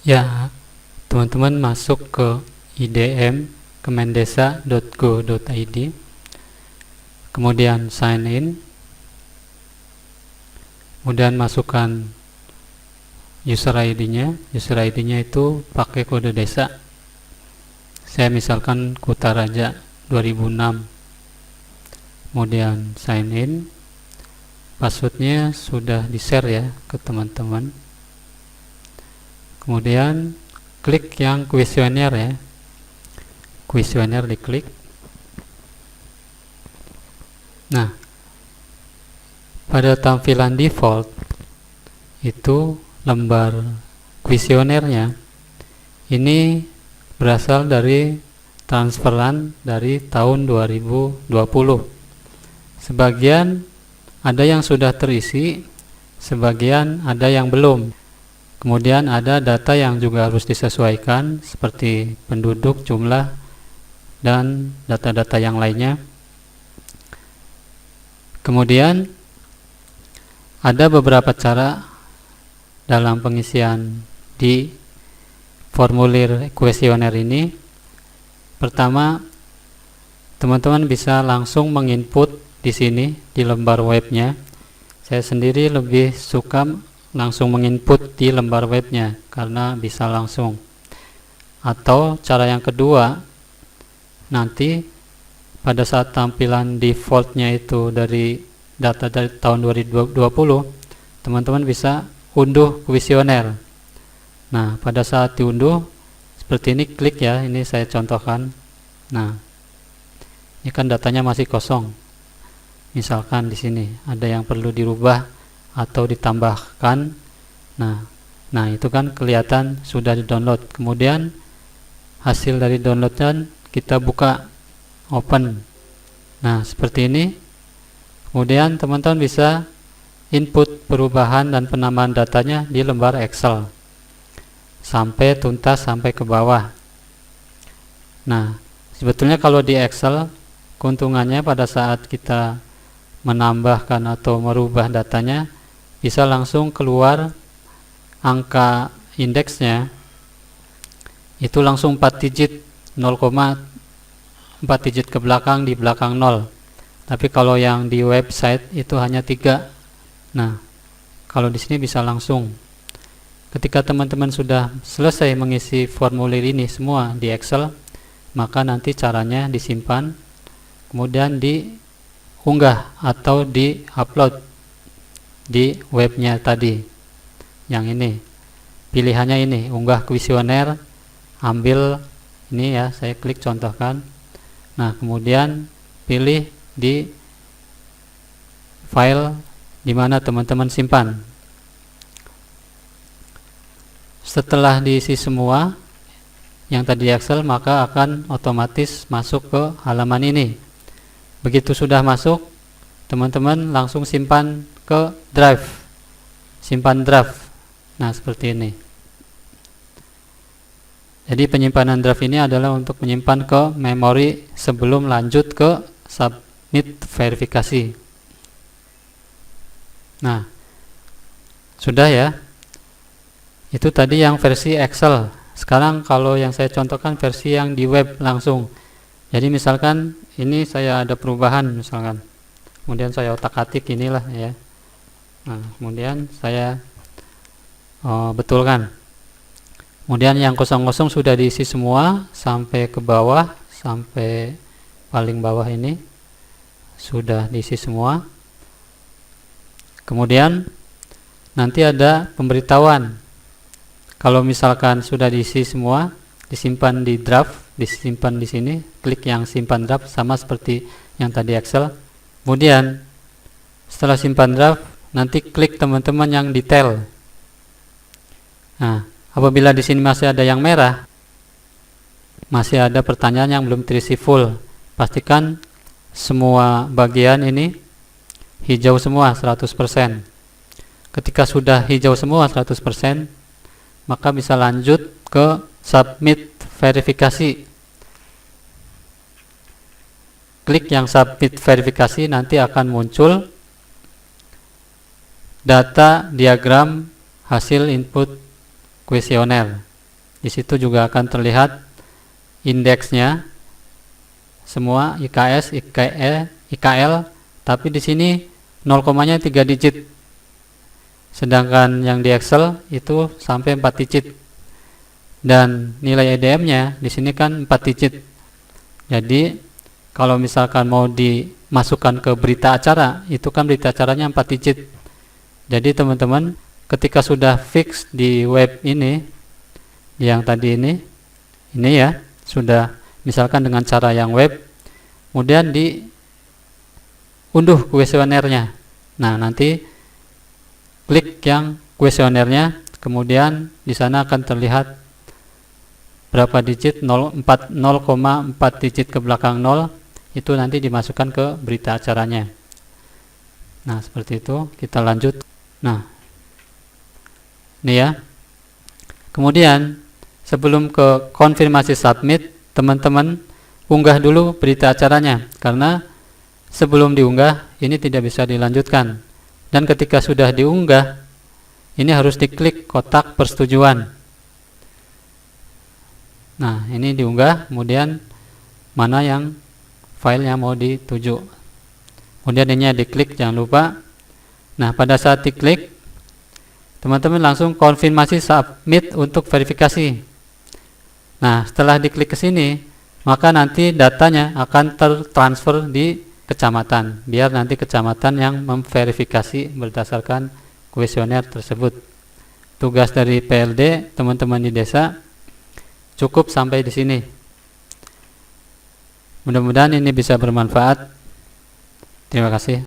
Ya, teman-teman masuk ke IDM kemendesa.go.id, kemudian sign in, kemudian masukkan user ID-nya. User ID-nya itu pakai kode desa. Saya misalkan Kutaraja 2006. Kemudian sign in. Passwordnya sudah di-share ya ke teman-teman. Kemudian klik yang kuesioner ya. Kuesioner diklik. Nah, pada tampilan default itu lembar kuesionernya ini berasal dari transferan dari tahun 2020. Sebagian ada yang sudah terisi, sebagian ada yang belum. Kemudian ada data yang juga harus disesuaikan seperti penduduk, jumlah, dan data-data yang lainnya. Kemudian ada beberapa cara dalam pengisian di formulir kuesioner ini. Pertama, teman-teman bisa langsung menginput di sini di lembar webnya. Saya sendiri lebih suka langsung menginput di lembar webnya karena bisa langsung. Atau cara yang kedua, nanti pada saat tampilan defaultnya itu dari data dari tahun 2020, teman-teman bisa unduh kuesioner. Nah, pada saat diunduh seperti ini, klik ya, ini saya contohkan. Nah, ini kan datanya masih kosong. Misalkan di sini ada yang perlu dirubah atau ditambahkan. Nah, itu kan kelihatan sudah di-download. Kemudian hasil dari downloadan kita buka, open. Nah, seperti ini. Kemudian teman-teman bisa input perubahan dan penambahan datanya di lembar Excel sampai tuntas, sampai ke bawah. Nah, sebetulnya kalau di Excel keuntungannya pada saat kita menambahkan atau merubah datanya bisa langsung keluar angka indeksnya itu langsung 4 digit, 0,4 digit ke belakang, di belakang 0. Tapi kalau yang di website itu hanya 3. Nah, kalau di sini bisa langsung. Ketika teman-teman sudah selesai mengisi formulir ini semua di Excel, maka nanti caranya disimpan, kemudian diunggah atau di-upload di webnya tadi. Yang ini, pilihannya ini, unggah kuesioner, ambil ini ya, saya klik contohkan. Nah, kemudian pilih di file di mana teman-teman simpan. Setelah diisi semua yang tadi di Excel, maka akan otomatis masuk ke halaman ini. Begitu sudah masuk, teman-teman langsung simpan ke drive. Simpan draft. Nah, seperti ini. Jadi penyimpanan draft ini adalah untuk menyimpan ke memori sebelum lanjut ke submit verifikasi. Nah, sudah ya. Itu tadi yang versi Excel. Sekarang kalau yang saya contohkan versi yang di web langsung. Jadi misalkan ini saya ada perubahan misalkan. Kemudian saya otak-atik inilah ya. Nah, kemudian saya betulkan. Kemudian yang kosong-kosong sudah diisi semua sampai ke bawah, sampai paling bawah ini sudah diisi semua. Kemudian nanti ada pemberitahuan. Kalau misalkan sudah diisi semua, disimpan di draft, disimpan di sini, klik yang simpan draft sama seperti yang tadi Excel. Kemudian setelah simpan draft, nanti klik teman-teman yang detail. Nah, apabila di sini masih ada yang merah, masih ada pertanyaan yang belum terisi full, pastikan semua bagian ini hijau semua 100%. Ketika sudah hijau semua 100%, maka bisa lanjut ke submit verifikasi. Klik yang submit verifikasi, nanti akan muncul data diagram hasil input kuesioner. Di situ juga akan terlihat indeksnya semua IKS, IKE, IKL, tapi di sini 0,nya 3 digit. Sedangkan yang di Excel itu sampai 4 digit. Dan nilai EDM-nya di sini kan 4 digit. Jadi kalau misalkan mau dimasukkan ke berita acara, itu kan berita acaranya 4 digit. Jadi teman-teman, ketika sudah fix di web ini, yang tadi ini ya, sudah misalkan dengan cara yang web, kemudian diunduh kuesionernya. Nah, nanti klik yang kuesionernya, kemudian di sana akan terlihat berapa digit, 0,4 digit ke belakang 0, itu nanti dimasukkan ke berita acaranya. Nah, seperti itu. Kita lanjut. Nah, ini ya. Kemudian sebelum ke konfirmasi submit, teman-teman unggah dulu berita acaranya, karena sebelum diunggah ini tidak bisa dilanjutkan. Dan ketika sudah diunggah, ini harus diklik kotak persetujuan. Nah, ini diunggah, kemudian mana yang filenya mau dituju. Kemudian ini diklik, jangan lupa. Nah, pada saat diklik, teman-teman langsung konfirmasi submit untuk verifikasi. Nah, setelah diklik ke sini, maka nanti datanya akan tertransfer di kecamatan, biar nanti kecamatan yang memverifikasi berdasarkan kuesioner tersebut. Tugas dari PLD teman-teman di desa cukup sampai di sini. Mudah-mudahan ini bisa bermanfaat. Terima kasih.